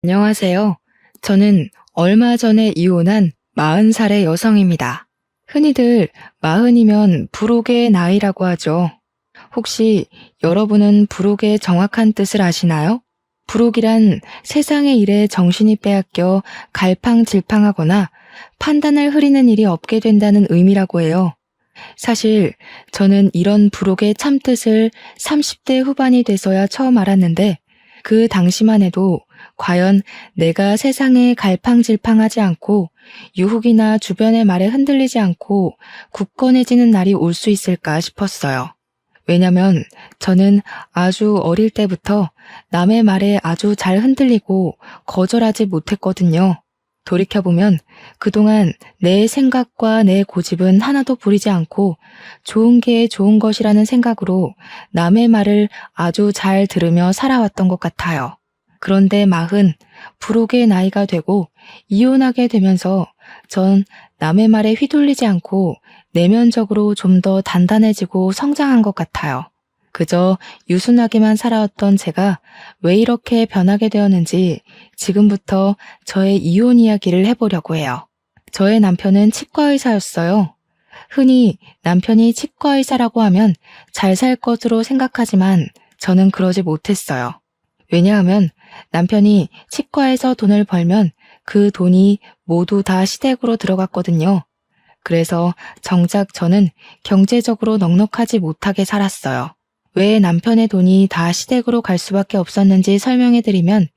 안녕하세요. 저는 얼마 전에 이혼한 40살의 여성입니다. 흔히들 40이면 불혹의 나이라고 하죠. 혹시 여러분은 불혹의 정확한 뜻을 아시나요? 불혹이란 세상의 일에 정신이 빼앗겨 갈팡질팡하거나 판단을 흐리는 일이 없게 된다는 의미라고 해요. 사실 저는 이런 불혹의 참뜻을 30대 후반이 돼서야 처음 알았는데 그 당시만 해도 과연 내가 세상에 갈팡질팡하지 않고 유혹이나 주변의 말에 흔들리지 않고 굳건해지는 날이 올 수 있을까 싶었어요. 왜냐면 저는 아주 어릴 때부터 남의 말에 아주 잘 흔들리고 거절하지 못했거든요. 돌이켜보면 그동안 내 생각과 내 고집은 하나도 부리지 않고 좋은 게 좋은 것이라는 생각으로 남의 말을 아주 잘 들으며 살아왔던 것 같아요. 그런데 40, 불혹의 나이가 되고 이혼하게 되면서 전 남의 말에 휘둘리지 않고 내면적으로 좀 더 단단해지고 성장한 것 같아요. 그저 유순하게만 살아왔던 제가 왜 이렇게 변하게 되었는지 지금부터 저의 이혼 이야기를 해보려고 해요. 저의 남편은 치과의사였어요. 흔히 남편이 치과의사라고 하면 잘 살 것으로 생각하지만 저는 그러지 못했어요. 왜냐하면 남편이 치과에서 돈을 벌면 그 돈이 모두 다 시댁으로 들어갔거든요. 그래서 정작 저는 경제적으로 넉넉하지 못하게 살았어요. 왜 남편의 돈이 다 시댁으로 갈 수밖에 없었는지 설명해드리면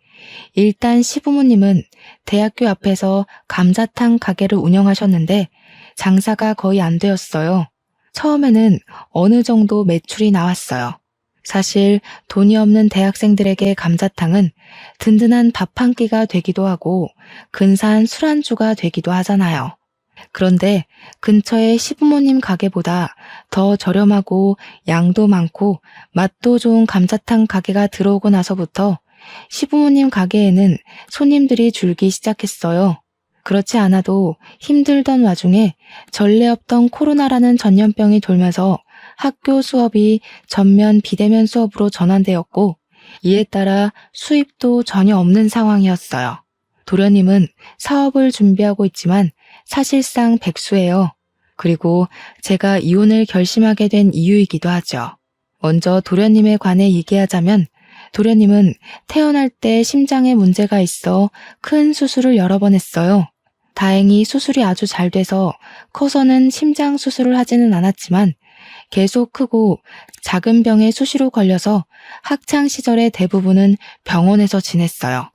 일단 시부모님은 대학교 앞에서 감자탕 가게를 운영하셨는데 장사가 거의 안 되었어요. 처음에는 어느 정도 매출이 나왔어요. 사실 돈이 없는 대학생들에게 감자탕은 든든한 밥 한 끼가 되기도 하고 근사한 술안주가 되기도 하잖아요. 그런데 근처의 시부모님 가게보다 더 저렴하고 양도 많고 맛도 좋은 감자탕 가게가 들어오고 나서부터 시부모님 가게에는 손님들이 줄기 시작했어요. 그렇지 않아도 힘들던 와중에 전례 없던 코로나라는 전염병이 돌면서 학교 수업이 전면 비대면 수업으로 전환되었고 이에 따라 수입도 전혀 없는 상황이었어요. 도련님은 사업을 준비하고 있지만 사실상 백수예요. 그리고 제가 이혼을 결심하게 된 이유이기도 하죠. 먼저 도련님에 관해 얘기하자면 도련님은 태어날 때 심장에 문제가 있어 큰 수술을 여러 번 했어요. 다행히 수술이 아주 잘 돼서 커서는 심장 수술을 하지는 않았지만 계속 크고 작은 병에 수시로 걸려서 학창 시절의 대부분은 병원에서 지냈어요.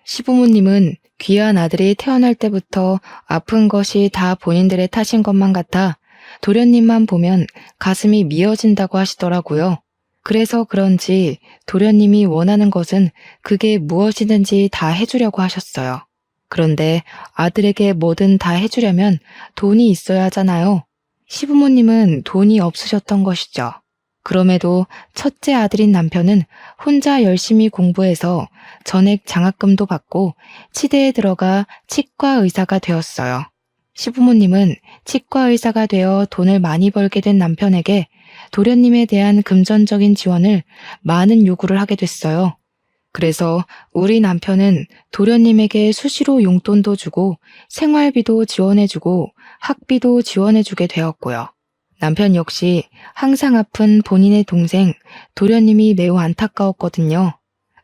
시부모님은 귀한 아들이 태어날 때부터 아픈 것이 다 본인들의 탓인 것만 같아 도련님만 보면 가슴이 미어진다고 하시더라고요. 그래서 그런지 도련님이 원하는 것은 그게 무엇이든지 다 해주려고 하셨어요. 그런데 아들에게 뭐든 다 해주려면 돈이 있어야 하잖아요. 시부모님은 돈이 없으셨던 것이죠. 그럼에도 첫째 아들인 남편은 혼자 열심히 공부해서 전액 장학금도 받고 치대에 들어가 치과 의사가 되었어요. 시부모님은 치과 의사가 되어 돈을 많이 벌게 된 남편에게 도련님에 대한 금전적인 지원을 많은 요구를 하게 됐어요. 그래서 우리 남편은 도련님에게 수시로 용돈도 주고 생활비도 지원해주고 학비도 지원해주게 되었고요. 남편 역시 항상 아픈 본인의 동생 도련님이 매우 안타까웠거든요.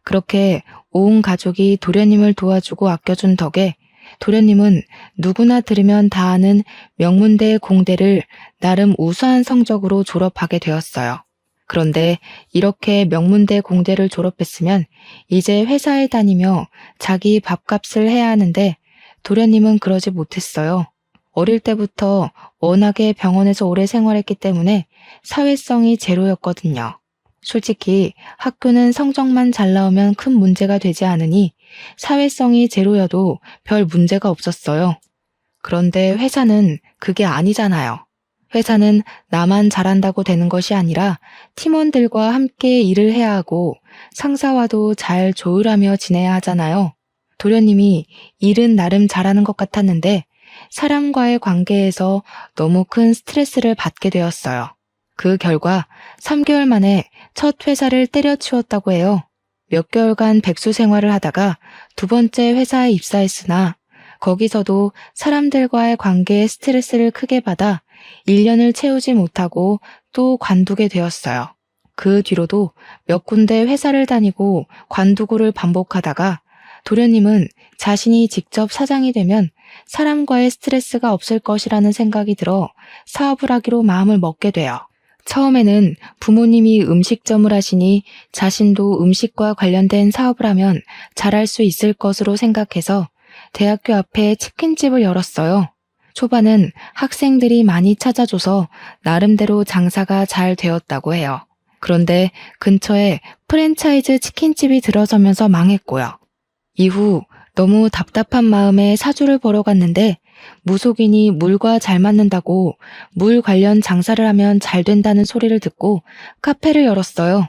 그렇게 온 가족이 도련님을 도와주고 아껴준 덕에 도련님은 누구나 들으면 다 아는 명문대 공대를 나름 우수한 성적으로 졸업하게 되었어요. 그런데 이렇게 명문대 공대를 졸업했으면 이제 회사에 다니며 자기 밥값을 해야 하는데 도련님은 그러지 못했어요. 어릴 때부터 워낙에 병원에서 오래 생활했기 때문에 사회성이 제로였거든요. 솔직히 학교는 성적만 잘 나오면 큰 문제가 되지 않으니 사회성이 제로여도 별 문제가 없었어요. 그런데 회사는 그게 아니잖아요. 회사는 나만 잘한다고 되는 것이 아니라 팀원들과 함께 일을 해야 하고 상사와도 잘 조율하며 지내야 하잖아요. 도련님이 일은 나름 잘하는 것 같았는데 사람과의 관계에서 너무 큰 스트레스를 받게 되었어요. 그 결과 3개월 만에 첫 회사를 때려치웠다고 해요. 몇 개월간 백수 생활을 하다가 두 번째 회사에 입사했으나 거기서도 사람들과의 관계에 스트레스를 크게 받아 1년을 채우지 못하고 또 관두게 되었어요. 그 뒤로도 몇 군데 회사를 다니고 관두고를 반복하다가 도련님은 자신이 직접 사장이 되면 사람과의 스트레스가 없을 것이라는 생각이 들어 사업을 하기로 마음을 먹게 돼요. 처음에는 부모님이 음식점을 하시니 자신도 음식과 관련된 사업을 하면 잘할 수 있을 것으로 생각해서 대학교 앞에 치킨집을 열었어요. 초반은 학생들이 많이 찾아줘서 나름대로 장사가 잘 되었다고 해요. 그런데 근처에 프랜차이즈 치킨집이 들어서면서 망했고요. 이후 너무 답답한 마음에 사주를 보러 갔는데 무속인이 물과 잘 맞는다고 물 관련 장사를 하면 잘 된다는 소리를 듣고 카페를 열었어요.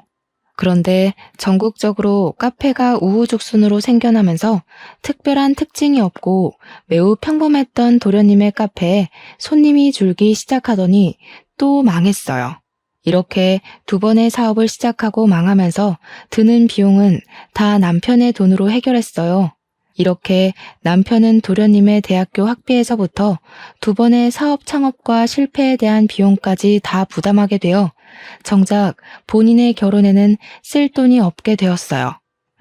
그런데 전국적으로 카페가 우후죽순으로 생겨나면서 특별한 특징이 없고 매우 평범했던 도련님의 카페에 손님이 줄기 시작하더니 또 망했어요. 이렇게 두 번의 사업을 시작하고 망하면서 드는 비용은 다 남편의 돈으로 해결했어요. 이렇게 남편은 도련님의 대학교 학비에서부터 두 번의 사업 창업과 실패에 대한 비용까지 다 부담하게 되어 정작 본인의 결혼에는 쓸 돈이 없게 되었어요.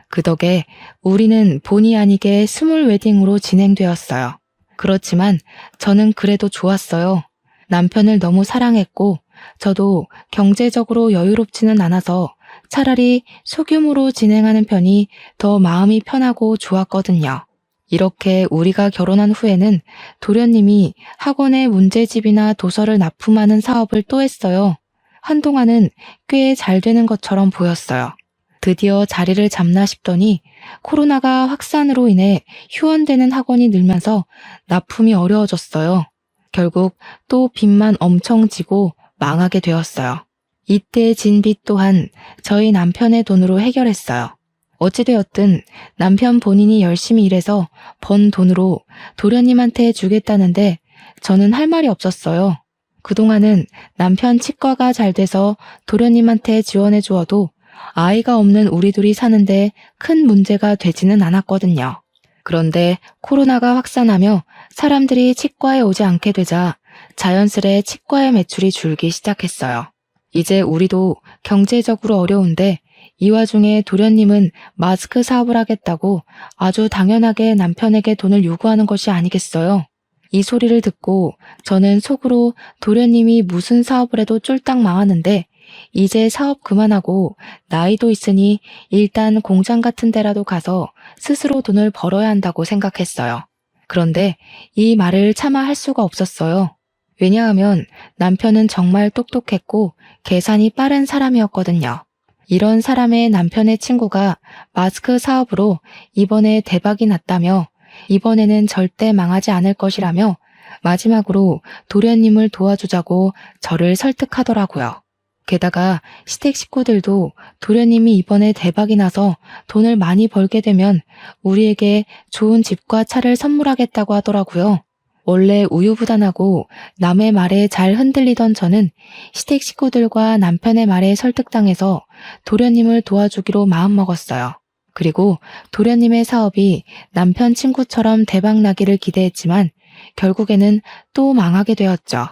그 덕에 우리는 본의 아니게 스몰 웨딩으로 진행되었어요. 그렇지만 저는 그래도 좋았어요. 남편을 너무 사랑했고 저도 경제적으로 여유롭지는 않아서 차라리 소규모로 진행하는 편이 더 마음이 편하고 좋았거든요. 이렇게 우리가 결혼한 후에는 도련님이 학원에 문제집이나 도서를 납품하는 사업을 또 했어요. 한동안은 꽤 잘 되는 것처럼 보였어요. 드디어 자리를 잡나 싶더니 코로나가 확산으로 인해 휴원되는 학원이 늘면서 납품이 어려워졌어요. 결국 또 빚만 엄청 지고 망하게 되었어요. 이때 진 빚 또한 저희 남편의 돈으로 해결했어요. 어찌되었든 남편 본인이 열심히 일해서 번 돈으로 도련님한테 주겠다는데 저는 할 말이 없었어요. 그동안은 남편 치과가 잘 돼서 도련님한테 지원해 주어도 아이가 없는 우리 둘이 사는데 큰 문제가 되지는 않았거든요. 그런데 코로나가 확산하며 사람들이 치과에 오지 않게 되자 자연스레 치과의 매출이 줄기 시작했어요. 이제 우리도 경제적으로 어려운데 이 와중에 도련님은 마스크 사업을 하겠다고 아주 당연하게 남편에게 돈을 요구하는 것이 아니겠어요. 이 소리를 듣고 저는 속으로 도련님이 무슨 사업을 해도 쫄딱 망하는데 이제 사업 그만하고 나이도 있으니 일단 공장 같은 데라도 가서 스스로 돈을 벌어야 한다고 생각했어요. 그런데 이 말을 차마 할 수가 없었어요. 왜냐하면 남편은 정말 똑똑했고 계산이 빠른 사람이었거든요. 이런 사람의 남편의 친구가 마스크 사업으로 이번에 대박이 났다며 이번에는 절대 망하지 않을 것이라며 마지막으로 도련님을 도와주자고 저를 설득하더라고요. 게다가 시댁 식구들도 도련님이 이번에 대박이 나서 돈을 많이 벌게 되면 우리에게 좋은 집과 차를 선물하겠다고 하더라고요. 원래 우유부단하고 남의 말에 잘 흔들리던 저는 시댁 식구들과 남편의 말에 설득당해서 도련님을 도와주기로 마음먹었어요. 그리고 도련님의 사업이 남편 친구처럼 대박나기를 기대했지만 결국에는 또 망하게 되었죠.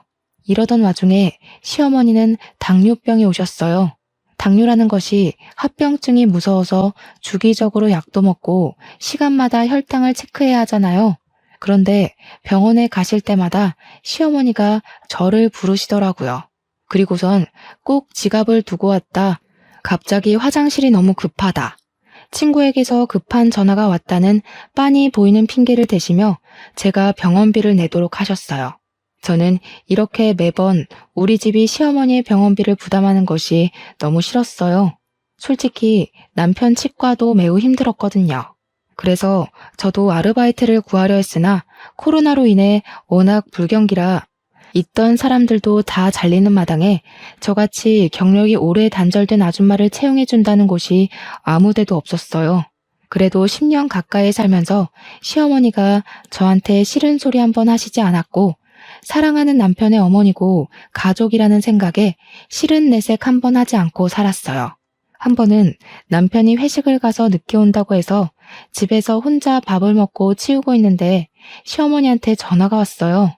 이러던 와중에 시어머니는 당뇨병이 오셨어요. 당뇨라는 것이 합병증이 무서워서 주기적으로 약도 먹고 시간마다 혈당을 체크해야 하잖아요. 그런데 병원에 가실 때마다 시어머니가 저를 부르시더라고요. 그리고선 꼭 지갑을 두고 왔다. 갑자기 화장실이 너무 급하다. 친구에게서 급한 전화가 왔다는 빤히 보이는 핑계를 대시며 제가 병원비를 내도록 하셨어요. 저는 이렇게 매번 우리 집이 시어머니의 병원비를 부담하는 것이 너무 싫었어요. 솔직히 남편 치과도 매우 힘들었거든요. 그래서 저도 아르바이트를 구하려 했으나 코로나로 인해 워낙 불경기라 있던 사람들도 다 잘리는 마당에 저같이 경력이 오래 단절된 아줌마를 채용해준다는 곳이 아무데도 없었어요. 그래도 10년 가까이 살면서 시어머니가 저한테 싫은 소리 한번 하시지 않았고 사랑하는 남편의 어머니고 가족이라는 생각에 싫은 내색 한번 하지 않고 살았어요. 한 번은 남편이 회식을 가서 늦게 온다고 해서 집에서 혼자 밥을 먹고 치우고 있는데 시어머니한테 전화가 왔어요.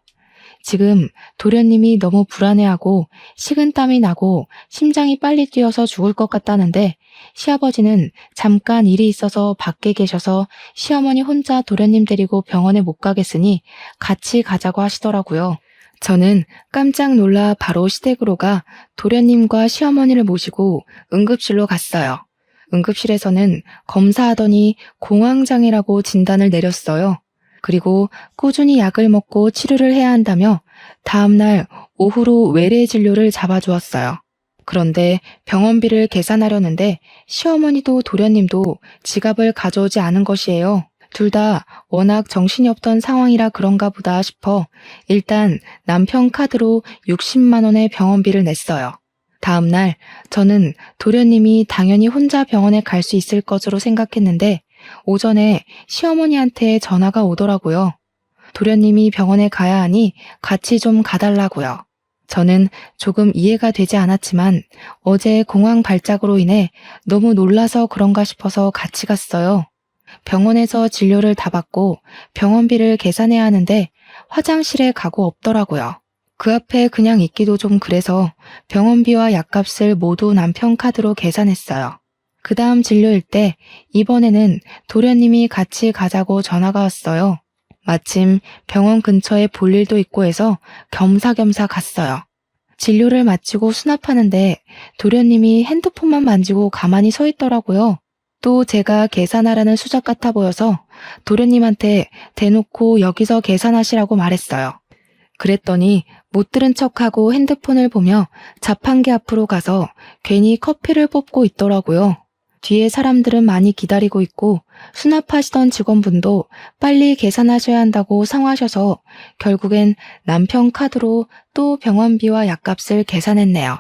지금 도련님이 너무 불안해하고 식은땀이 나고 심장이 빨리 뛰어서 죽을 것 같다는데 시아버지는 잠깐 일이 있어서 밖에 계셔서 시어머니 혼자 도련님 데리고 병원에 못 가겠으니 같이 가자고 하시더라고요. 저는 깜짝 놀라 바로 시댁으로 가 도련님과 시어머니를 모시고 응급실로 갔어요. 응급실에서는 검사하더니 공황장애라고 진단을 내렸어요. 그리고 꾸준히 약을 먹고 치료를 해야 한다며 다음날 오후로 외래 진료를 잡아주었어요. 그런데 병원비를 계산하려는데 시어머니도 도련님도 지갑을 가져오지 않은 것이에요. 둘 다 워낙 정신이 없던 상황이라 그런가 보다 싶어 일단 남편 카드로 60만 원의 병원비를 냈어요. 다음날 저는 도련님이 당연히 혼자 병원에 갈 수 있을 것으로 생각했는데 오전에 시어머니한테 전화가 오더라고요. 도련님이 병원에 가야 하니 같이 좀 가달라고요. 저는 조금 이해가 되지 않았지만 어제 공황 발작으로 인해 너무 놀라서 그런가 싶어서 같이 갔어요. 병원에서 진료를 다 받고 병원비를 계산해야 하는데 화장실에 가고 없더라고요. 그 앞에 그냥 있기도 좀 그래서 병원비와 약값을 모두 남편 카드로 계산했어요. 그 다음 진료일 때 이번에는 도련님이 같이 가자고 전화가 왔어요. 마침 병원 근처에 볼 일도 있고 해서 겸사겸사 갔어요. 진료를 마치고 수납하는데 도련님이 핸드폰만 만지고 가만히 서 있더라고요. 또 제가 계산하라는 수작 같아 보여서 도련님한테 대놓고 여기서 계산하시라고 말했어요. 그랬더니 못 들은 척하고 핸드폰을 보며 자판기 앞으로 가서 괜히 커피를 뽑고 있더라고요. 뒤에 사람들은 많이 기다리고 있고 수납하시던 직원분도 빨리 계산하셔야 한다고 상하셔서 결국엔 남편 카드로 또 병원비와 약값을 계산했네요.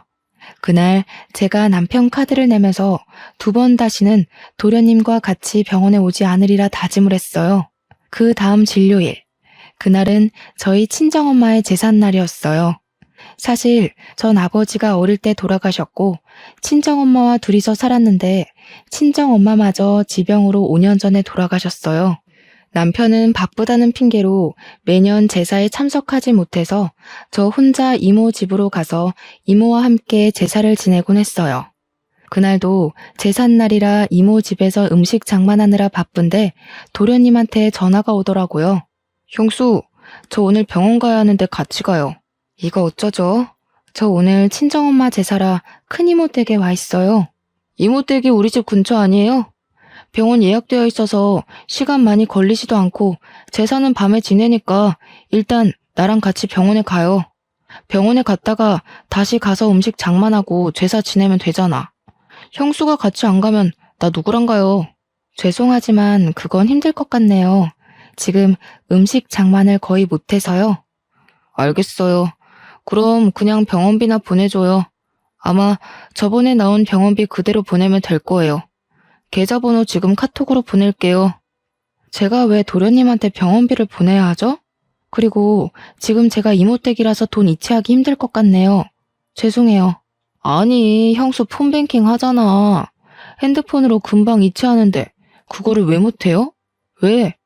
그날 제가 남편 카드를 내면서 2번 다시는 도련님과 같이 병원에 오지 않으리라 다짐을 했어요. 그 다음 진료일. 그날은 저희 친정엄마의 제삿날이었어요. 사실 전 아버지가 어릴 때 돌아가셨고 친정엄마와 둘이서 살았는데 친정엄마마저 지병으로 5년 전에 돌아가셨어요. 남편은 바쁘다는 핑계로 매년 제사에 참석하지 못해서 저 혼자 이모 집으로 가서 이모와 함께 제사를 지내곤 했어요. 그날도 제삿날이라 이모 집에서 음식 장만하느라 바쁜데 도련님한테 전화가 오더라고요. 형수, 저 오늘 병원 가야 하는데 같이 가요. 이거 어쩌죠? 저 오늘 친정엄마 제사라 큰이모 댁에 와 있어요. 이모 댁이 우리 집 근처 아니에요? 병원 예약되어 있어서 시간 많이 걸리지도 않고 제사는 밤에 지내니까 일단 나랑 같이 병원에 가요. 병원에 갔다가 다시 가서 음식 장만하고 제사 지내면 되잖아. 형수가 같이 안 가면 나 누구랑 가요? 죄송하지만 그건 힘들 것 같네요. 지금 음식 장만을 거의 못해서요. 알겠어요. 그럼 그냥 병원비나 보내줘요. 아마 저번에 나온 병원비 그대로 보내면 될 거예요. 계좌번호 지금 카톡으로 보낼게요. 제가 왜 도련님한테 병원비를 보내야 하죠? 그리고 지금 제가 이모댁이라서 돈 이체하기 힘들 것 같네요. 죄송해요. 아니, 형수 폰뱅킹 하잖아. 핸드폰으로 금방 이체하는데 그거를 왜 못해요? 왜?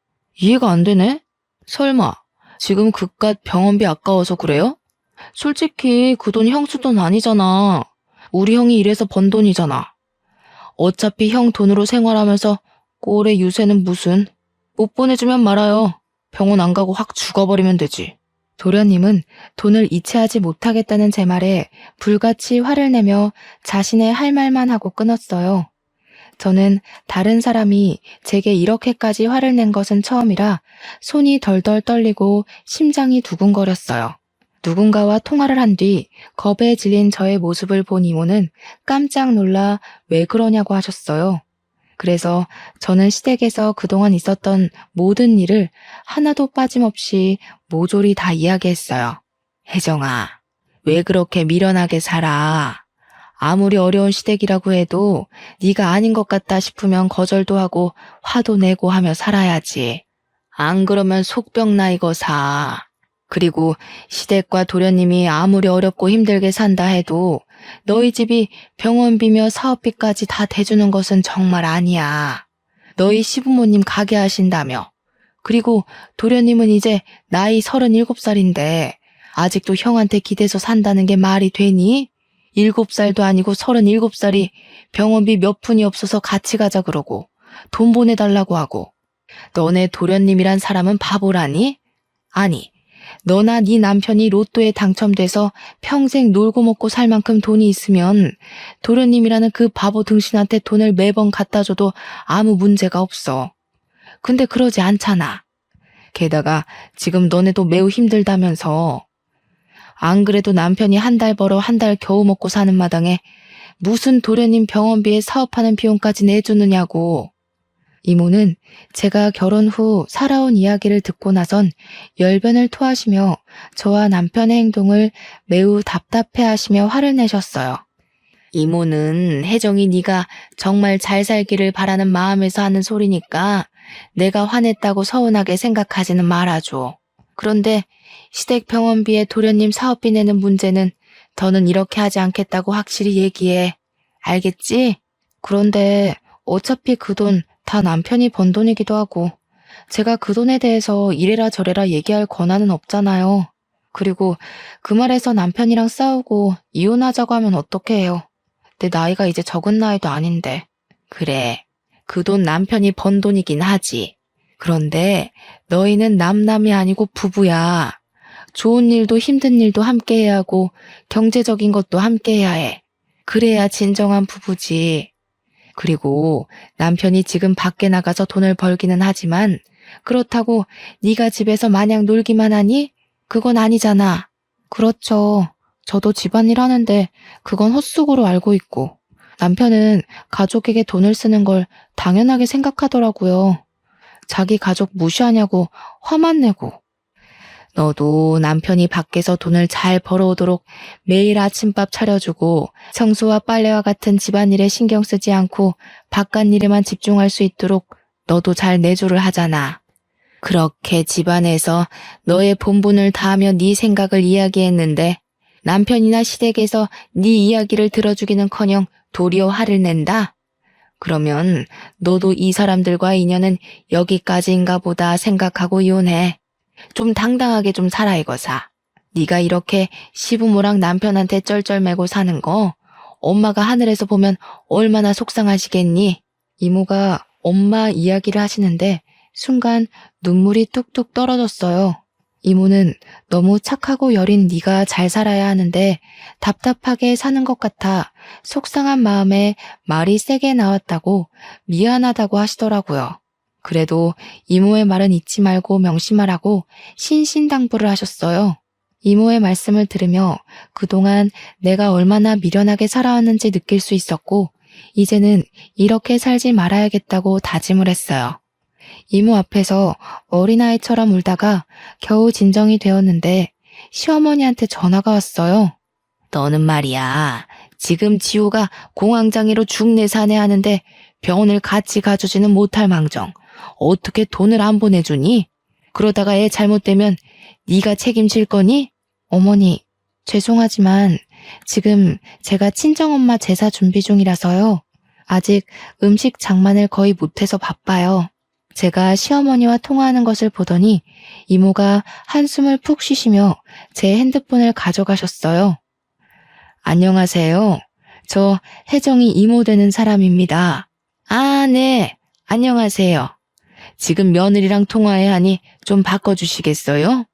이해가 안 되네? 설마 지금 그깟 병원비 아까워서 그래요? 솔직히 그 돈 형수 돈 아니잖아. 우리 형이 일해서 번 돈이잖아. 어차피 형 돈으로 생활하면서 꼴의 유세는 무슨. 못 보내주면 말아요. 병원 안 가고 확 죽어버리면 되지. 도련님은 돈을 이체하지 못하겠다는 제 말에 불같이 화를 내며 자신의 할 말만 하고 끊었어요. 저는 다른 사람이 제게 이렇게까지 화를 낸 것은 처음이라 손이 덜덜 떨리고 심장이 두근거렸어요. 누군가와 통화를 한 뒤 겁에 질린 저의 모습을 본 이모는 깜짝 놀라 왜 그러냐고 하셨어요. 그래서 저는 시댁에서 그동안 있었던 모든 일을 하나도 빠짐없이 모조리 다 이야기했어요. 혜정아, 왜 그렇게 미련하게 살아? 아무리 어려운 시댁이라고 해도 네가 아닌 것 같다 싶으면 거절도 하고 화도 내고 하며 살아야지. 안 그러면 속병 나이고 사. 그리고 시댁과 도련님이 아무리 어렵고 힘들게 산다 해도 너희 집이 병원비며 사업비까지 다 대주는 것은 정말 아니야. 너희 시부모님 가게 하신다며. 그리고 도련님은 이제 나이 37살인데 아직도 형한테 기대서 산다는 게 말이 되니? 7살도 아니고 37살이 병원비 몇 푼이 없어서 같이 가자 그러고 돈 보내달라고 하고. 너네 도련님이란 사람은 바보라니? 아니, 너나 네 남편이 로또에 당첨돼서 평생 놀고 먹고 살 만큼 돈이 있으면 도련님이라는 그 바보 등신한테 돈을 매번 갖다 줘도 아무 문제가 없어. 근데 그러지 않잖아. 게다가 지금 너네도 매우 힘들다면서. 안 그래도 남편이 한 달 벌어 한 달 겨우 먹고 사는 마당에 무슨 도련님 병원비에 사업하는 비용까지 내주느냐고. 이모는 제가 결혼 후 살아온 이야기를 듣고 나선 열변을 토하시며 저와 남편의 행동을 매우 답답해하시며 화를 내셨어요. 이모는 혜정이 네가 정말 잘 살기를 바라는 마음에서 하는 소리니까 내가 화냈다고 서운하게 생각하지는 말아줘. 그런데 시댁 병원비에 도련님 사업비 내는 문제는 더는 이렇게 하지 않겠다고 확실히 얘기해. 알겠지? 그런데 어차피 그 돈 다 남편이 번 돈이기도 하고 제가 그 돈에 대해서 이래라 저래라 얘기할 권한은 없잖아요. 그리고 그 말에서 남편이랑 싸우고 이혼하자고 하면 어떻게 해요? 내 나이가 이제 적은 나이도 아닌데. 그래, 그 돈 남편이 번 돈이긴 하지. 그런데 너희는 남남이 아니고 부부야. 좋은 일도 힘든 일도 함께 해야 하고 경제적인 것도 함께 해야 해. 그래야 진정한 부부지. 그리고 남편이 지금 밖에 나가서 돈을 벌기는 하지만 그렇다고 네가 집에서 마냥 놀기만 하니? 그건 아니잖아. 그렇죠. 저도 집안일 하는데 그건 헛수고로 알고 있고 남편은 가족에게 돈을 쓰는 걸 당연하게 생각하더라고요. 자기 가족 무시하냐고 화만 내고. 너도 남편이 밖에서 돈을 잘 벌어오도록 매일 아침밥 차려주고 청소와 빨래와 같은 집안일에 신경 쓰지 않고 바깥일에만 집중할 수 있도록 너도 잘 내조를 하잖아. 그렇게 집안에서 너의 본분을 다하며 네 생각을 이야기했는데 남편이나 시댁에서 네 이야기를 들어주기는커녕 도리어 화를 낸다? 그러면 너도 이 사람들과 인연은 여기까지인가 보다 생각하고 이혼해. 좀 당당하게 좀 살아 이거사. 네가 이렇게 시부모랑 남편한테 쩔쩔매고 사는 거 엄마가 하늘에서 보면 얼마나 속상하시겠니? 이모가 엄마 이야기를 하시는데 순간 눈물이 뚝뚝 떨어졌어요. 이모는 너무 착하고 여린 네가 잘 살아야 하는데 답답하게 사는 것 같아 속상한 마음에 말이 세게 나왔다고 미안하다고 하시더라고요. 그래도 이모의 말은 잊지 말고 명심하라고 신신당부를 하셨어요. 이모의 말씀을 들으며 그동안 내가 얼마나 미련하게 살아왔는지 느낄 수 있었고 이제는 이렇게 살지 말아야겠다고 다짐을 했어요. 이모 앞에서 어린아이처럼 울다가 겨우 진정이 되었는데 시어머니한테 전화가 왔어요. 너는 말이야. 지금 지호가 공황장애로 죽내사내 하는데 병원을 같이 가주지는 못할 망정. 어떻게 돈을 안 보내주니? 그러다가 애 잘못되면 네가 책임질 거니? 어머니, 죄송하지만 지금 제가 친정엄마 제사 준비 중이라서요. 아직 음식 장만을 거의 못해서 바빠요. 제가 시어머니와 통화하는 것을 보더니 이모가 한숨을 푹 쉬시며 제 핸드폰을 가져가셨어요. 안녕하세요. 저 혜정이 이모 되는 사람입니다. 아, 네. 안녕하세요. 지금 며느리랑 통화해야 하니 좀 바꿔주시겠어요?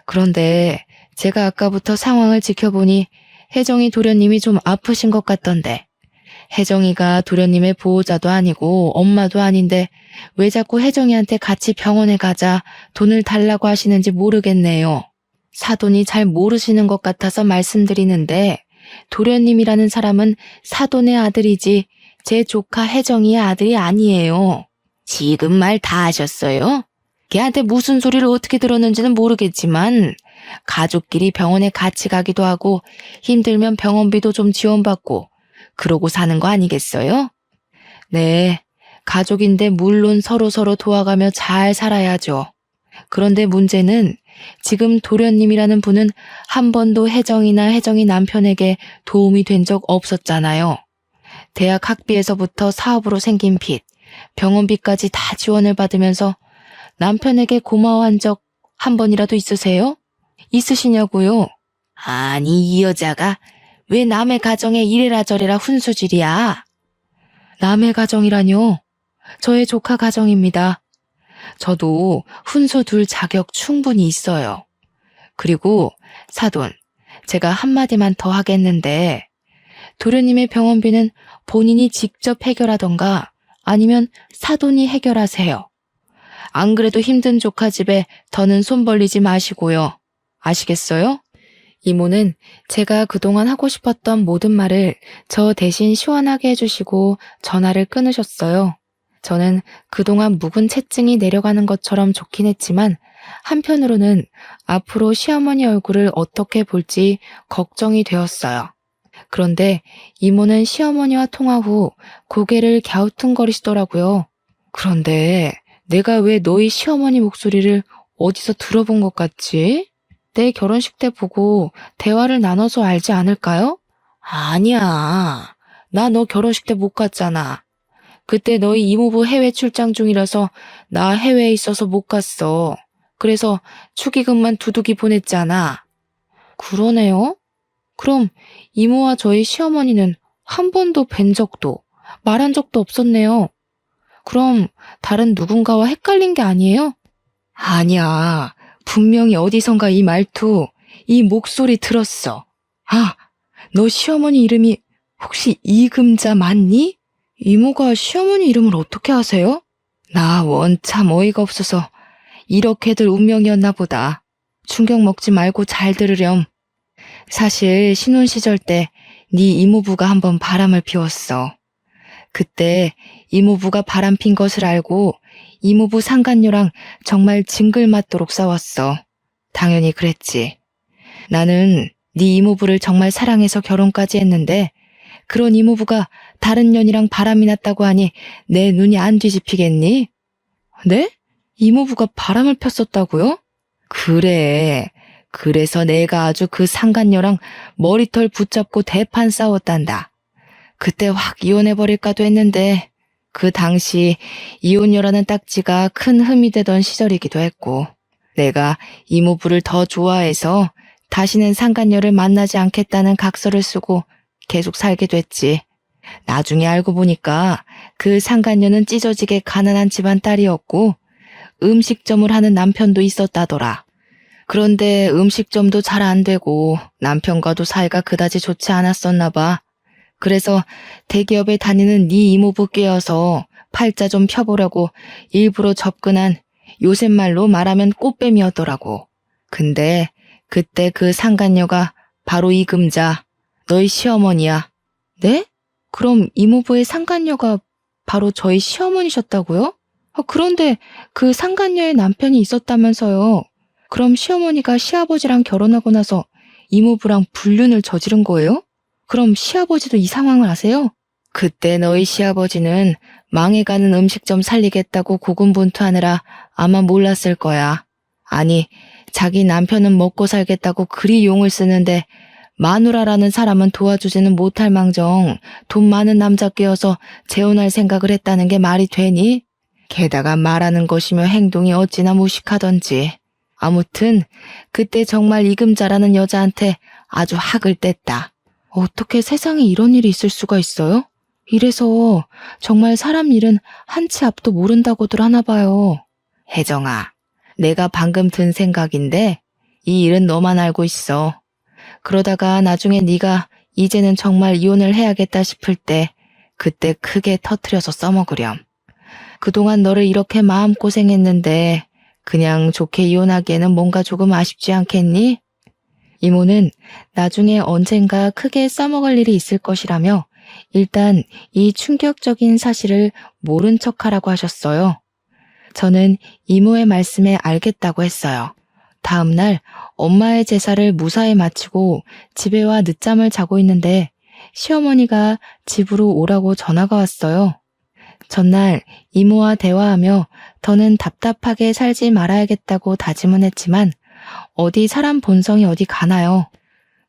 그런데 제가 아까부터 상황을 지켜보니 혜정이 도련님이 좀 아프신 것 같던데 혜정이가 도련님의 보호자도 아니고 엄마도 아닌데 왜 자꾸 혜정이한테 같이 병원에 가자 돈을 달라고 하시는지 모르겠네요. 사돈이 잘 모르시는 것 같아서 말씀드리는데 도련님이라는 사람은 사돈의 아들이지 제 조카 혜정이의 아들이 아니에요. 지금 말 다 하셨어요? 걔한테 무슨 소리를 어떻게 들었는지는 모르겠지만 가족끼리 병원에 같이 가기도 하고 힘들면 병원비도 좀 지원받고 그러고 사는 거 아니겠어요? 네, 가족인데 물론 서로서로 도와가며 잘 살아야죠. 그런데 문제는 지금 도련님이라는 분은 한 번도 혜정이 남편에게 도움이 된 적 없었잖아요. 대학 학비에서부터 사업으로 생긴 빚, 병원비까지 다 지원을 받으면서 남편에게 고마워한 적 한 번이라도 있으세요? 있으시냐고요? 아니, 이 여자가 왜 남의 가정에 이래라 저래라 훈수질이야? 남의 가정이라뇨? 저의 조카 가정입니다. 저도 훈수 둘 자격 충분히 있어요. 그리고 사돈, 제가 한마디만 더 하겠는데 도련님의 병원비는 본인이 직접 해결하던가 아니면 사돈이 해결하세요. 안 그래도 힘든 조카 집에 더는 손 벌리지 마시고요. 아시겠어요? 이모는 제가 그동안 하고 싶었던 모든 말을 저 대신 시원하게 해주시고 전화를 끊으셨어요. 저는 그동안 묵은 채증이 내려가는 것처럼 좋긴 했지만 한편으로는 앞으로 시어머니 얼굴을 어떻게 볼지 걱정이 되었어요. 그런데 이모는 시어머니와 통화 후 고개를 갸우뚱거리시더라고요. 그런데 내가 왜 너희 시어머니 목소리를 어디서 들어본 것 같지? 내 결혼식 때 보고 대화를 나눠서 알지 않을까요? 아니야. 나 너 결혼식 때 못 갔잖아. 그때 너희 이모부 해외 출장 중이라서 나 해외에 있어서 못 갔어. 그래서 축의금만 두둑이 보냈잖아. 그러네요. 그럼 이모와 저희 시어머니는 한 번도 뵌 적도 말한 적도 없었네요. 그럼 다른 누군가와 헷갈린 게 아니에요? 아니야. 분명히 어디선가 이 말투, 이 목소리 들었어. 아, 너 시어머니 이름이 혹시 이금자 맞니? 이모가 시어머니 이름을 어떻게 아세요? 나 원참 어이가 없어서 이렇게들 운명이었나 보다. 충격 먹지 말고 잘 들으렴. 사실 신혼 시절 때 네 이모부가 한번 바람을 피웠어. 그때 이모부가 바람 핀 것을 알고 이모부 상간녀랑 정말 징글맞도록 싸웠어. 당연히 그랬지. 나는 네 이모부를 정말 사랑해서 결혼까지 했는데 그런 이모부가 다른 년이랑 바람이 났다고 하니 내 눈이 안 뒤집히겠니? 네? 이모부가 바람을 폈었다고요? 그래. 그래서 내가 아주 그 상간녀랑 머리털 붙잡고 대판 싸웠단다. 그때 확 이혼해버릴까도 했는데 그 당시 이혼녀라는 딱지가 큰 흠이 되던 시절이기도 했고 내가 이모부를 더 좋아해서 다시는 상간녀를 만나지 않겠다는 각서를 쓰고 계속 살게 됐지. 나중에 알고 보니까 그 상간녀는 찢어지게 가난한 집안 딸이었고 음식점을 하는 남편도 있었다더라. 그런데 음식점도 잘 안 되고 남편과도 사이가 그다지 좋지 않았었나 봐. 그래서 대기업에 다니는 네 이모부 꿰어서 팔자 좀 펴보려고 일부러 접근한 요새 말로 말하면 꽃뱀이었더라고. 근데 그때 그 상간녀가 바로 이금자, 너희 시어머니야. 네? 그럼 이모부의 상간녀가 바로 저희 시어머니셨다고요? 그런데 그 상간녀의 남편이 있었다면서요. 그럼 시어머니가 시아버지랑 결혼하고 나서 이모부랑 불륜을 저지른 거예요? 그럼 시아버지도 이 상황을 아세요? 그때 너희 시아버지는 망해가는 음식점 살리겠다고 고군분투하느라 아마 몰랐을 거야. 아니, 자기 남편은 먹고 살겠다고 그리 용을 쓰는데 마누라라는 사람은 도와주지는 못할 망정 돈 많은 남자 꿰어서 재혼할 생각을 했다는 게 말이 되니? 게다가 말하는 것이며 행동이 어찌나 무식하던지. 아무튼 그때 정말 이금자라는 여자한테 아주 학을 뗐다. 어떻게 세상에 이런 일이 있을 수가 있어요? 이래서 정말 사람 일은 한치 앞도 모른다고들 하나 봐요. 혜정아, 내가 방금 든 생각인데 이 일은 너만 알고 있어. 그러다가 나중에 네가 이제는 정말 이혼을 해야겠다 싶을 때 그때 크게 터트려서 써먹으렴. 그동안 너를 이렇게 마음고생했는데 그냥 좋게 이혼하기에는 뭔가 조금 아쉽지 않겠니? 이모는 나중에 언젠가 크게 써먹을 일이 있을 것이라며 일단 이 충격적인 사실을 모른 척하라고 하셨어요. 저는 이모의 말씀에 알겠다고 했어요. 다음 날 엄마의 제사를 무사히 마치고 집에 와 늦잠을 자고 있는데 시어머니가 집으로 오라고 전화가 왔어요. 전날 이모와 대화하며 더는 답답하게 살지 말아야겠다고 다짐은 했지만 어디 사람 본성이 어디 가나요.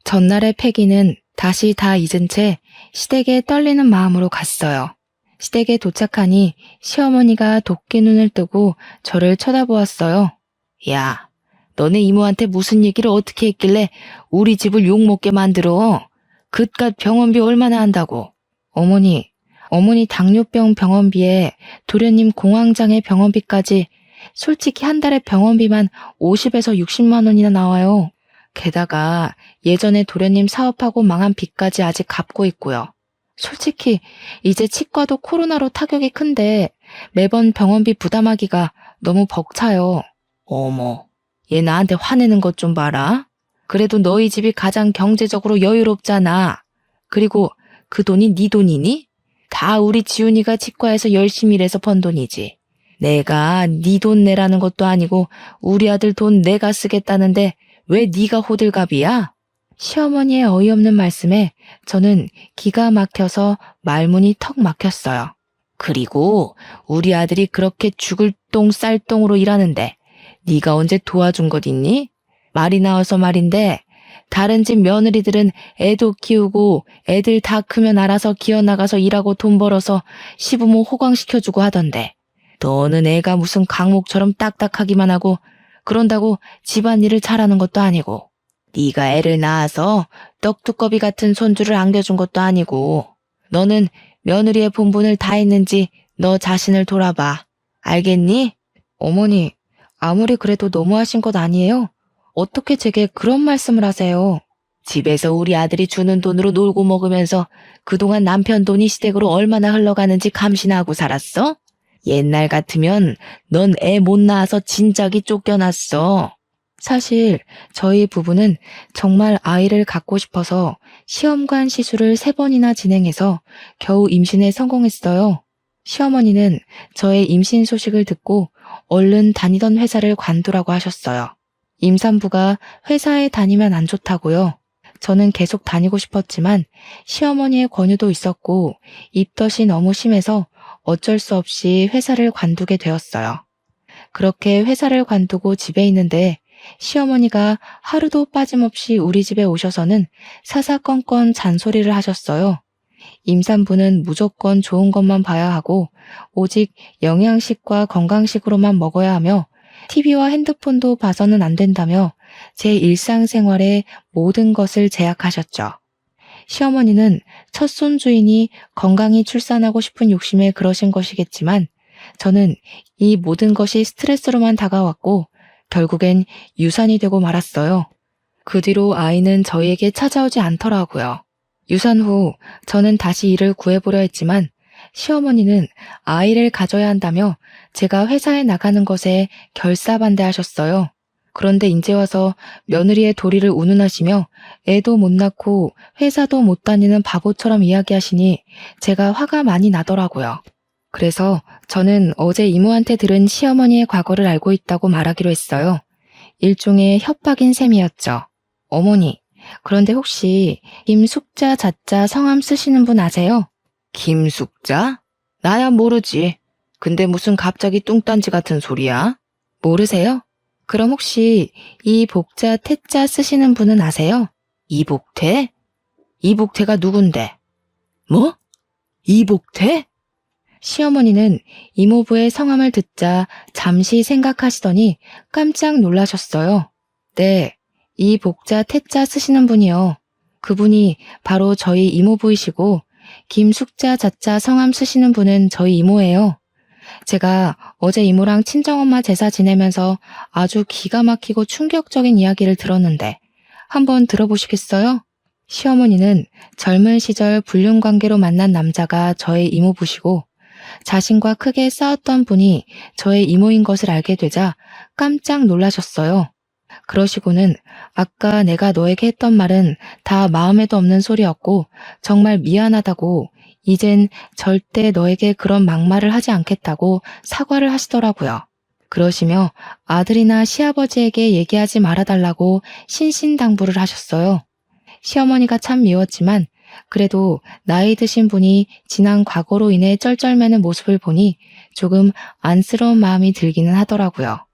전날의 패기는 다시 다 잊은 채 시댁에 떨리는 마음으로 갔어요. 시댁에 도착하니 시어머니가 도끼 눈을 뜨고 저를 쳐다보았어요. 야, 너네 이모한테 무슨 얘기를 어떻게 했길래 우리 집을 욕먹게 만들어? 그깟 병원비 얼마나 한다고? 어머니 당뇨병 병원비에 도련님 공황장애 병원비까지 솔직히 한 달에 병원비만 50에서 60만 원이나 나와요. 게다가 예전에 도련님 사업하고 망한 빚까지 아직 갚고 있고요. 솔직히 이제 치과도 코로나로 타격이 큰데 매번 병원비 부담하기가 너무 벅차요. 어머, 얘 나한테 화내는 것 좀 봐라. 그래도 너희 집이 가장 경제적으로 여유롭잖아. 그리고 그 돈이 네 돈이니? 다 우리 지훈이가 치과에서 열심히 일해서 번 돈이지. 내가 네 돈 내라는 것도 아니고 우리 아들 돈 내가 쓰겠다는데 왜 네가 호들갑이야? 시어머니의 어이없는 말씀에 저는 기가 막혀서 말문이 턱 막혔어요. 그리고 우리 아들이 그렇게 죽을 똥 쌀 똥으로 일하는데 네가 언제 도와준 것 있니? 말이 나와서 말인데 다른 집 며느리들은 애도 키우고 애들 다 크면 알아서 기어나가서 일하고 돈 벌어서 시부모 호강시켜주고 하던데 너는 애가 무슨 강목처럼 딱딱하기만 하고 그런다고 집안일을 잘하는 것도 아니고 네가 애를 낳아서 떡두꺼비 같은 손주를 안겨준 것도 아니고 너는 며느리의 본분을 다 했는지 너 자신을 돌아봐. 알겠니? 어머니, 아무리 그래도 너무하신 것 아니에요? 어떻게 제게 그런 말씀을 하세요? 집에서 우리 아들이 주는 돈으로 놀고 먹으면서 그동안 남편 돈이 시댁으로 얼마나 흘러가는지 감시나 하고 살았어? 옛날 같으면 넌 애 못 낳아서 진작이 쫓겨났어. 사실 저희 부부는 정말 아이를 갖고 싶어서 시험관 시술을 3번이나 진행해서 겨우 임신에 성공했어요. 시어머니는 저의 임신 소식을 듣고 얼른 다니던 회사를 관두라고 하셨어요. 임산부가 회사에 다니면 안 좋다고요. 저는 계속 다니고 싶었지만 시어머니의 권유도 있었고 입덧이 너무 심해서 어쩔 수 없이 회사를 관두게 되었어요. 그렇게 회사를 관두고 집에 있는데 시어머니가 하루도 빠짐없이 우리 집에 오셔서는 사사건건 잔소리를 하셨어요. 임산부는 무조건 좋은 것만 봐야 하고 오직 영양식과 건강식으로만 먹어야 하며 TV와 핸드폰도 봐서는 안 된다며 제 일상생활의 모든 것을 제약하셨죠. 시어머니는 첫 손주이니 건강히 출산하고 싶은 욕심에 그러신 것이겠지만 저는 이 모든 것이 스트레스로만 다가왔고 결국엔 유산이 되고 말았어요. 그 뒤로 아이는 저희에게 찾아오지 않더라고요. 유산 후 저는 다시 일을 구해보려 했지만 시어머니는 아이를 가져야 한다며 제가 회사에 나가는 것에 결사반대하셨어요. 그런데 이제 와서 며느리의 도리를 운운하시며 애도 못 낳고 회사도 못 다니는 바보처럼 이야기하시니 제가 화가 많이 나더라고요. 그래서 저는 어제 이모한테 들은 시어머니의 과거를 알고 있다고 말하기로 했어요. 일종의 협박인 셈이었죠. 어머니, 그런데 혹시 김숙자 자자 성함 쓰시는 분 아세요? 김숙자? 나야 모르지. 근데 무슨 갑자기 뚱딴지 같은 소리야? 모르세요? 그럼 혹시 이 복자 태자 쓰시는 분은 아세요? 이복태? 이복태가 누군데? 뭐? 이복태? 시어머니는 이모부의 성함을 듣자 잠시 생각하시더니 깜짝 놀라셨어요. 네, 이 복자 태자 쓰시는 분이요. 그분이 바로 저희 이모부이시고 김숙자 자자 성함 쓰시는 분은 저희 이모예요. 제가 어제 이모랑 친정엄마 제사 지내면서 아주 기가 막히고 충격적인 이야기를 들었는데 한번 들어보시겠어요? 시어머니는 젊은 시절 불륜관계로 만난 남자가 저의 이모부시고 자신과 크게 싸웠던 분이 저의 이모인 것을 알게 되자 깜짝 놀라셨어요. 그러시고는 아까 내가 너에게 했던 말은 다 마음에도 없는 소리였고 정말 미안하다고 이젠 절대 너에게 그런 막말을 하지 않겠다고 사과를 하시더라고요. 그러시며 아들이나 시아버지에게 얘기하지 말아달라고 신신당부를 하셨어요. 시어머니가 참 미웠지만 그래도 나이 드신 분이 지난 과거로 인해 쩔쩔매는 모습을 보니 조금 안쓰러운 마음이 들기는 하더라고요.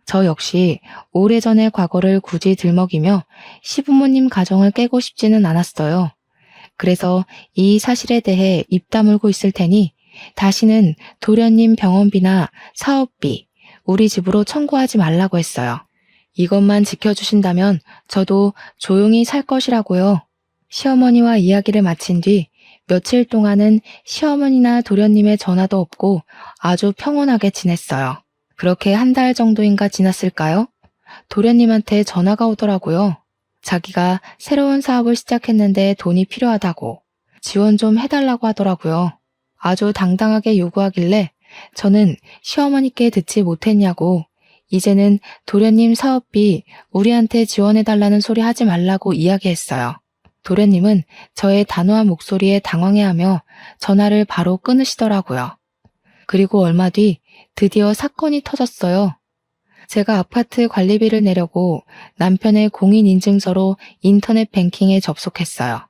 저 역시 오래전의 과거를 굳이 들먹이며 시부모님 가정을 깨고 싶지는 않았어요. 그래서 이 사실에 대해 입 다물고 있을 테니 다시는 도련님 병원비나 사업비, 우리 집으로 청구하지 말라고 했어요. 이것만 지켜주신다면 저도 조용히 살 것이라고요. 시어머니와 이야기를 마친 뒤 며칠 동안은 시어머니나 도련님의 전화도 없고 아주 평온하게 지냈어요. 그렇게 한 달 정도인가 지났을까요? 도련님한테 전화가 오더라고요. 자기가 새로운 사업을 시작했는데 돈이 필요하다고 지원 좀 해달라고 하더라고요. 아주 당당하게 요구하길래 저는 시어머니께 듣지 못했냐고 이제는 도련님 사업비 우리한테 지원해달라는 소리 하지 말라고 이야기했어요. 도련님은 저의 단호한 목소리에 당황해하며 전화를 바로 끊으시더라고요. 그리고 얼마 뒤 드디어 사건이 터졌어요. 제가 아파트 관리비를 내려고 남편의 공인인증서로 인터넷 뱅킹에 접속했어요.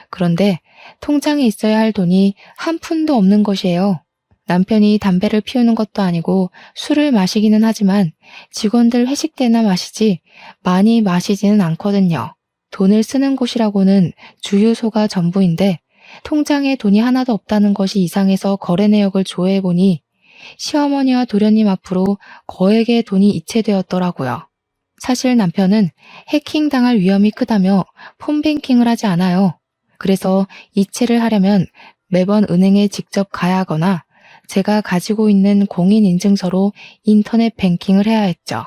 그런데 통장에 있어야 할 돈이 한 푼도 없는 것이에요. 남편이 담배를 피우는 것도 아니고 술을 마시기는 하지만 직원들 회식 때나 마시지 많이 마시지는 않거든요. 돈을 쓰는 곳이라고는 주유소가 전부인데 통장에 돈이 하나도 없다는 것이 이상해서 거래 내역을 조회해보니 시어머니와 도련님 앞으로 거액의 돈이 이체되었더라고요. 사실 남편은 해킹당할 위험이 크다며 폰뱅킹을 하지 않아요. 그래서 이체를 하려면 매번 은행에 직접 가야 하거나 제가 가지고 있는 공인인증서로 인터넷 뱅킹을 해야 했죠.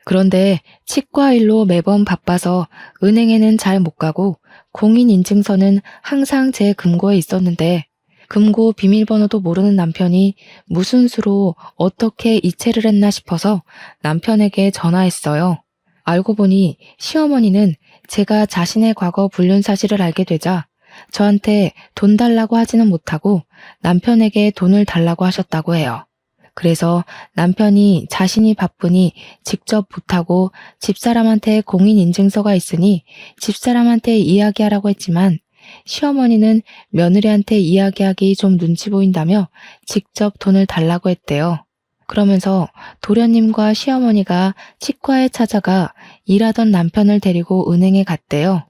그런데 치과 일로 매번 바빠서 은행에는 잘 못 가고 공인인증서는 항상 제 금고에 있었는데 금고 비밀번호도 모르는 남편이 무슨 수로 어떻게 이체를 했나 싶어서 남편에게 전화했어요. 알고 보니 시어머니는 제가 자신의 과거 불륜 사실을 알게 되자 저한테 돈 달라고 하지는 못하고 남편에게 돈을 달라고 하셨다고 해요. 그래서 남편이 자신이 바쁘니 직접 못하고 집사람한테 공인인증서가 있으니 집사람한테 이야기하라고 했지만 시어머니는 며느리한테 이야기하기 좀 눈치 보인다며 직접 돈을 달라고 했대요. 그러면서 도련님과 시어머니가 치과에 찾아가 일하던 남편을 데리고 은행에 갔대요.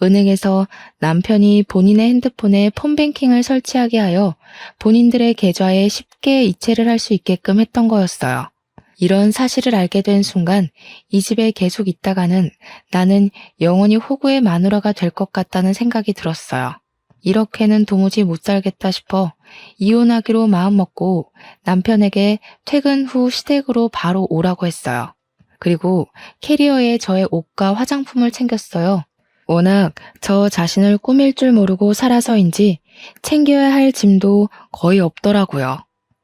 은행에서 남편이 본인의 핸드폰에 폰뱅킹을 설치하게 하여 본인들의 계좌에 쉽게 이체를 할 수 있게끔 했던 거였어요. 이런 사실을 알게 된 순간 이 집에 계속 있다가는 나는 영원히 호구의 마누라가 될 것 같다는 생각이 들었어요. 이렇게는 도무지 못 살겠다 싶어 이혼하기로 마음먹고 남편에게 퇴근 후 시댁으로 바로 오라고 했어요. 그리고 캐리어에 저의 옷과 화장품을 챙겼어요. 워낙 저 자신을 꾸밀 줄 모르고 살아서인지 챙겨야 할 짐도 거의 없더라고요.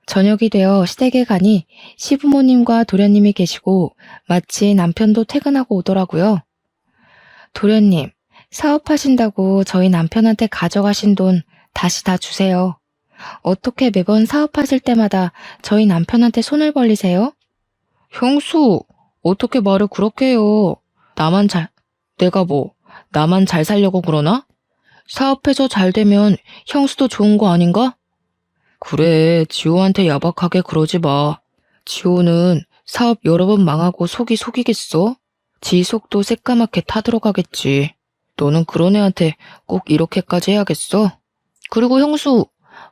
저녁이 되어 시댁에 가니 시부모님과 도련님이 계시고 마치 남편도 퇴근하고 오더라고요. 도련님, 사업하신다고 저희 남편한테 가져가신 돈 다시 다 주세요. 어떻게 매번 사업하실 때마다 저희 남편한테 손을 벌리세요? 형수, 어떻게 말을 그렇게 해요? 나만 잘 살려고 그러나? 사업해서 잘 되면 형수도 좋은 거 아닌가? 그래, 지호한테 야박하게 그러지 마. 지호는 사업 여러 번 망하고 속이 속이겠어? 지 속도 새까맣게 타들어가겠지. 너는 그런 애한테 꼭 이렇게까지 해야겠어? 그리고 형수,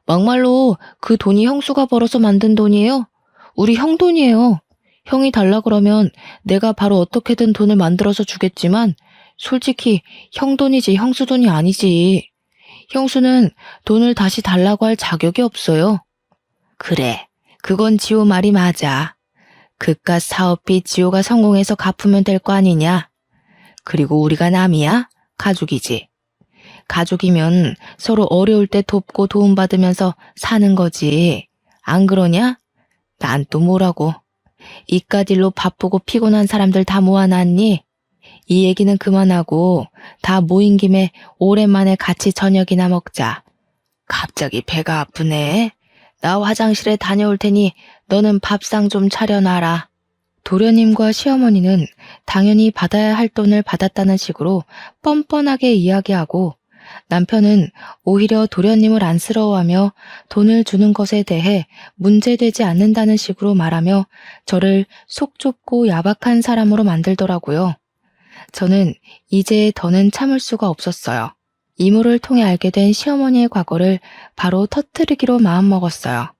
막말로 그 돈이 형수가 벌어서 만든 돈이에요? 우리 형 돈이에요. 형이 달라 그러면 내가 바로 어떻게든 돈을 만들어서 주겠지만 솔직히 형 돈이지 형수 돈이 아니지. 형수는 돈을 다시 달라고 할 자격이 없어요. 그래, 그건 지호 말이 맞아. 그깟 사업비 지호가 성공해서 갚으면 될 거 아니냐? 그리고 우리가 남이야? 가족이지. 가족이면 서로 어려울 때 돕고 도움받으면서 사는 거지. 안 그러냐? 난 또 뭐라고. 이깟 일로 바쁘고 피곤한 사람들 다 모아놨니? 이 얘기는 그만하고 다 모인 김에 오랜만에 같이 저녁이나 먹자. 갑자기 배가 아프네. 나 화장실에 다녀올 테니 너는 밥상 좀 차려놔라. 도련님과 시어머니는 당연히 받아야 할 돈을 받았다는 식으로 뻔뻔하게 이야기하고 남편은 오히려 도련님을 안쓰러워하며 돈을 주는 것에 대해 문제되지 않는다는 식으로 말하며 저를 속 좁고 야박한 사람으로 만들더라고요. 저는 이제 더는 참을 수가 없었어요. 이모를 통해 알게 된 시어머니의 과거를 바로 터뜨리기로 마음먹었어요.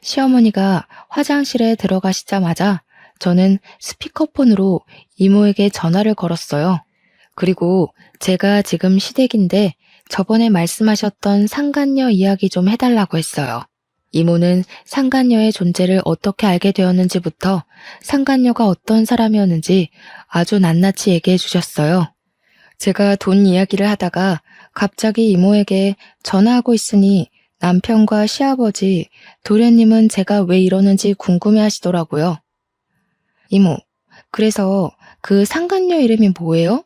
시어머니가 화장실에 들어가시자마자 저는 스피커폰으로 이모에게 전화를 걸었어요. 그리고 제가 지금 시댁인데 저번에 말씀하셨던 상간녀 이야기 좀 해달라고 했어요. 이모는 상간녀의 존재를 어떻게 알게 되었는지부터 상간녀가 어떤 사람이었는지 아주 낱낱이 얘기해 주셨어요. 제가 돈 이야기를 하다가 갑자기 이모에게 전화하고 있으니 남편과 시아버지, 도련님은 제가 왜 이러는지 궁금해 하시더라고요. 이모, 그래서 그 상간녀 이름이 뭐예요?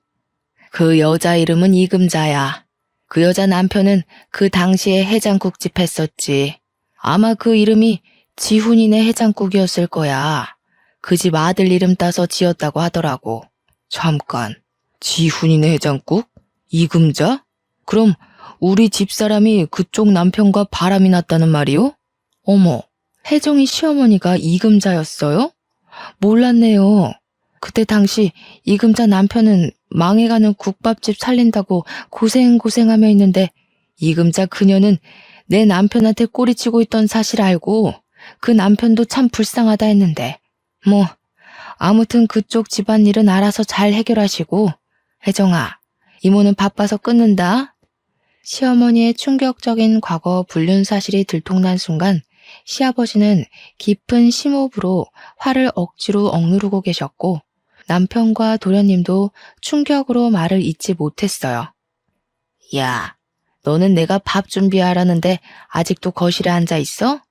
그 여자 이름은 이금자야. 그 여자 남편은 그 당시에 해장국집 했었지. 아마 그 이름이 지훈이네 해장국이었을 거야. 그 집 아들 이름 따서 지었다고 하더라고. 잠깐, 지훈이네 해장국? 이금자? 그럼 우리 집사람이 그쪽 남편과 바람이 났다는 말이요? 어머, 혜정이 시어머니가 이금자였어요? 몰랐네요. 그때 당시 이금자 남편은 망해가는 국밥집 살린다고 고생하며 있는데 이금자 그녀는 내 남편한테 꼬리치고 있던 사실 알고 그 남편도 참 불쌍하다 했는데 뭐 아무튼 그쪽 집안일은 알아서 잘 해결하시고 혜정아, 이모는 바빠서 끊는다. 시어머니의 충격적인 과거 불륜 사실이 들통난 순간 시아버지는 깊은 심호흡으로 화를 억지로 억누르고 계셨고 남편과 도련님도 충격으로 말을 잇지 못했어요. 야, 너는 내가 밥 준비하라는데 아직도 거실에 앉아 있어?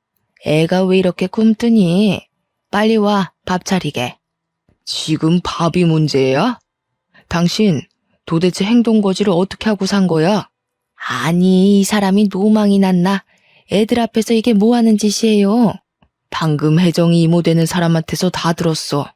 애가 왜 이렇게 굶뜨니? 빨리 와, 밥 차리게. 지금 밥이 문제야? 당신 도대체 행동 거지를 어떻게 하고 산 거야? 아니, 이 사람이 노망이 났나? 애들 앞에서 이게 뭐 하는 짓이에요? 방금 혜정이 이모 되는 사람한테서 다 들었어.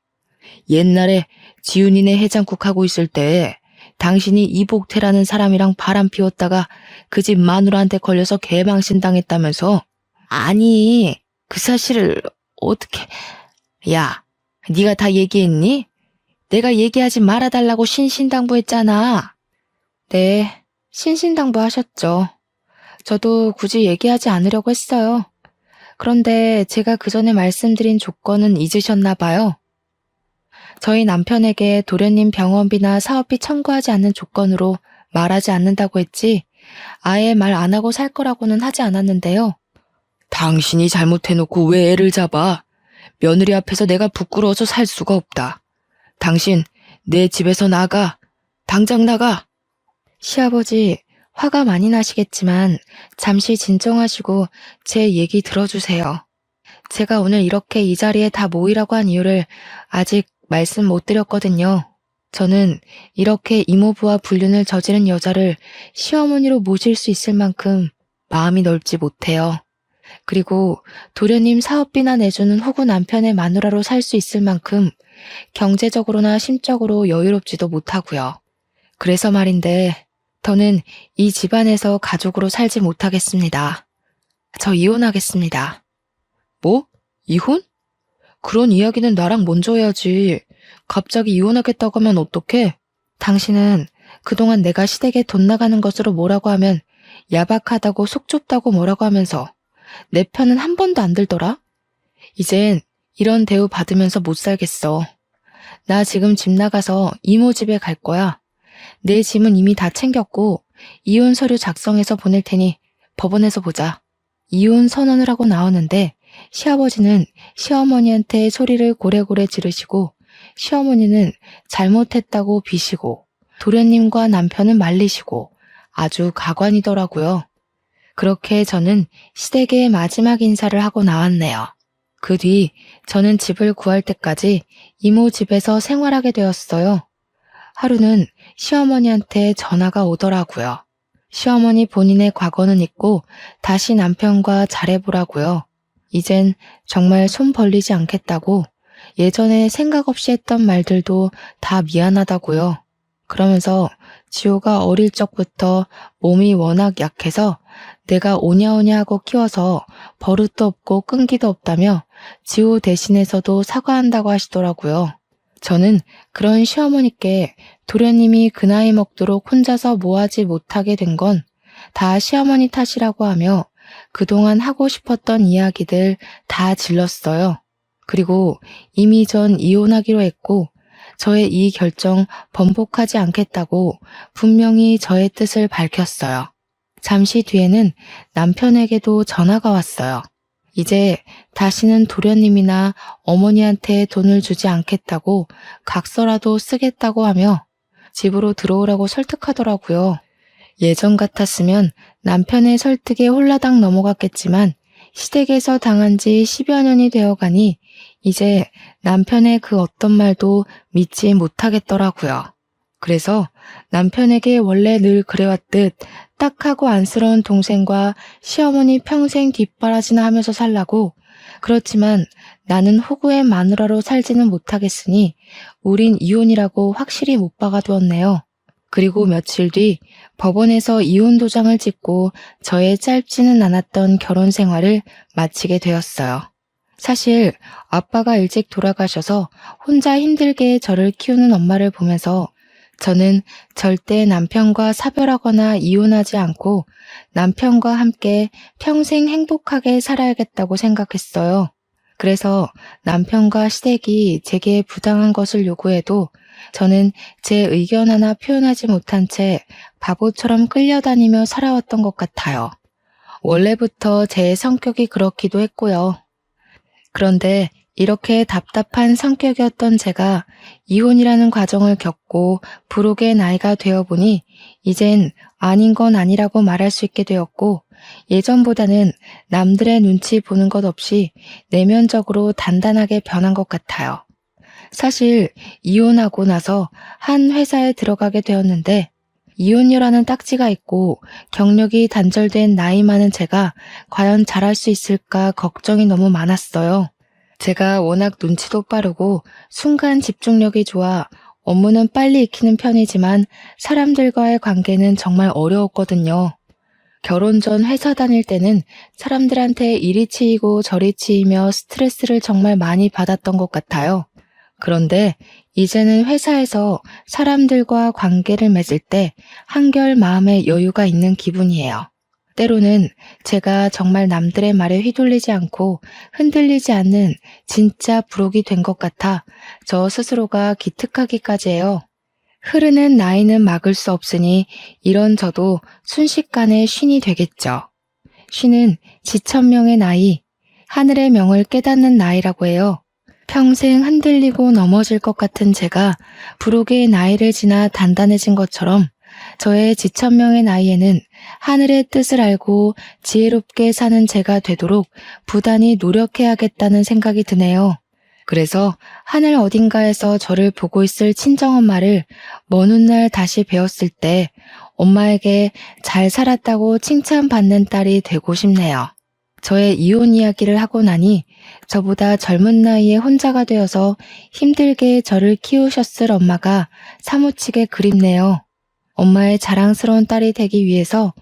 옛날에 지훈이네 해장국 하고 있을 때 당신이 이복태라는 사람이랑 바람 피웠다가 그 집 마누라한테 걸려서 개망신 당했다면서. 아니, 그 사실을 어떻게... 야, 네가 다 얘기했니? 내가 얘기하지 말아달라고 신신당부했잖아. 네, 신신당부하셨죠. 저도 굳이 얘기하지 않으려고 했어요. 그런데 제가 그 전에 말씀드린 조건은 잊으셨나 봐요. 저희 남편에게 도련님 병원비나 사업비 청구하지 않는 조건으로 말하지 않는다고 했지 아예 말 안 하고 살 거라고는 하지 않았는데요. 당신이 잘못해놓고 왜 애를 잡아? 며느리 앞에서 내가 부끄러워서 살 수가 없다. 당신 내 집에서 나가. 당장 나가. 시아버지, 화가 많이 나시겠지만 잠시 진정하시고 제 얘기 들어주세요. 제가 오늘 이렇게 이 자리에 다 모이라고 한 이유를 아직 말씀 못 드렸거든요. 저는 이렇게 이모부와 불륜을 저지른 여자를 시어머니로 모실 수 있을 만큼 마음이 넓지 못해요. 그리고 도련님 사업비나 내주는 호구 남편의 마누라로 살 수 있을 만큼 경제적으로나 심적으로 여유롭지도 못하고요. 그래서 말인데 저는 이 집안에서 가족으로 살지 못하겠습니다. 저 이혼하겠습니다. 뭐? 이혼? 그런 이야기는 나랑 먼저 해야지. 갑자기 이혼하겠다고 하면 어떡해? 당신은 그동안 내가 시댁에 돈 나가는 것으로 뭐라고 하면 야박하다고 속 좁다고 뭐라고 하면서 내 편은 한 번도 안 들더라? 이젠 이런 대우 받으면서 못 살겠어. 나 지금 집 나가서 이모 집에 갈 거야. 내 짐은 이미 다 챙겼고 이혼 서류 작성해서 보낼 테니 법원에서 보자. 이혼 선언을 하고 나오는데 시아버지는 시어머니한테 소리를 고래고래 지르시고 시어머니는 잘못했다고 비시고 도련님과 남편은 말리시고 아주 가관이더라고요. 그렇게 저는 시댁의 마지막 인사를 하고 나왔네요. 그 뒤 저는 집을 구할 때까지 이모 집에서 생활하게 되었어요. 하루는 시어머니한테 전화가 오더라고요. 시어머니 본인의 과거는 잊고 다시 남편과 잘해보라고요. 이젠 정말 손 벌리지 않겠다고 예전에 생각 없이 했던 말들도 다 미안하다고요. 그러면서 지호가 어릴 적부터 몸이 워낙 약해서 내가 오냐오냐 하고 키워서 버릇도 없고 끈기도 없다며 지호 대신해서도 사과한다고 하시더라고요. 저는 그런 시어머니께 도련님이 그 나이 먹도록 혼자서 뭐하지 못하게 된 건 다 시어머니 탓이라고 하며 그동안 하고 싶었던 이야기들 다 질렀어요. 그리고 이미 전 이혼하기로 했고 저의 이 결정 번복하지 않겠다고 분명히 저의 뜻을 밝혔어요. 잠시 뒤에는 남편에게도 전화가 왔어요. 이제 다시는 도련님이나 어머니한테 돈을 주지 않겠다고 각서라도 쓰겠다고 하며 집으로 들어오라고 설득하더라고요. 예전 같았으면 남편의 설득에 홀라당 넘어갔겠지만 시댁에서 당한 지 10여 년이 되어가니 이제 남편의 그 어떤 말도 믿지 못하겠더라고요. 그래서 남편에게 원래 늘 그래왔듯 딱하고 안쓰러운 동생과 시어머니 평생 뒷바라지나 하면서 살라고, 그렇지만 나는 호구의 마누라로 살지는 못하겠으니 우린 이혼이라고 확실히 못 박아두었네요. 그리고 며칠 뒤 법원에서 이혼 도장을 찍고 저의 짧지는 않았던 결혼 생활을 마치게 되었어요. 사실 아빠가 일찍 돌아가셔서 혼자 힘들게 저를 키우는 엄마를 보면서 저는 절대 남편과 사별하거나 이혼하지 않고 남편과 함께 평생 행복하게 살아야겠다고 생각했어요. 그래서 남편과 시댁이 제게 부당한 것을 요구해도 저는 제 의견 하나 표현하지 못한 채 바보처럼 끌려다니며 살아왔던 것 같아요. 원래부터 제 성격이 그렇기도 했고요. 그런데 이렇게 답답한 성격이었던 제가 이혼이라는 과정을 겪고 부록의 나이가 되어보니 이젠 아닌 건 아니라고 말할 수 있게 되었고, 예전보다는 남들의 눈치 보는 것 없이 내면적으로 단단하게 변한 것 같아요. 사실 이혼하고 나서 한 회사에 들어가게 되었는데 이혼녀라는 딱지가 있고 경력이 단절된 나이 많은 제가 과연 잘할 수 있을까 걱정이 너무 많았어요. 제가 워낙 눈치도 빠르고 순간 집중력이 좋아 업무는 빨리 익히는 편이지만 사람들과의 관계는 정말 어려웠거든요. 결혼 전 회사 다닐 때는 사람들한테 이리 치이고 저리 치이며 스트레스를 정말 많이 받았던 것 같아요. 그런데 이제는 회사에서 사람들과 관계를 맺을 때 한결 마음에 여유가 있는 기분이에요. 때로는 제가 정말 남들의 말에 휘둘리지 않고 흔들리지 않는 진짜 부록이 된 것 같아 저 스스로가 기특하기까지 해요. 흐르는 나이는 막을 수 없으니 이런 저도 순식간에 쉰이 되겠죠. 쉰은 지천명의 나이, 하늘의 명을 깨닫는 나이라고 해요. 평생 흔들리고 넘어질 것 같은 제가 부록의 나이를 지나 단단해진 것처럼 저의 지천명의 나이에는 하늘의 뜻을 알고 지혜롭게 사는 제가 되도록 부단히 노력해야겠다는 생각이 드네요. 그래서 하늘 어딘가에서 저를 보고 있을 친정엄마를 먼 훗날 다시 뵈었을 때 엄마에게 잘 살았다고 칭찬받는 딸이 되고 싶네요. 저의 이혼 이야기를 하고 나니 저보다 젊은 나이에 혼자가 되어서 힘들게 저를 키우셨을 엄마가 사무치게 그립네요. 엄마의 자랑스러운 딸이 되기 위해서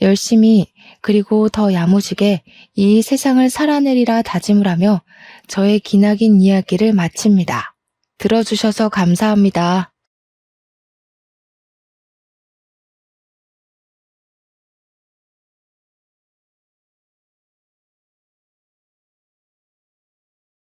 열심히 그리고 더 야무지게 이 세상을 살아내리라 다짐을 하며 저의 기나긴 이야기를 마칩니다. 들어주셔서 감사합니다.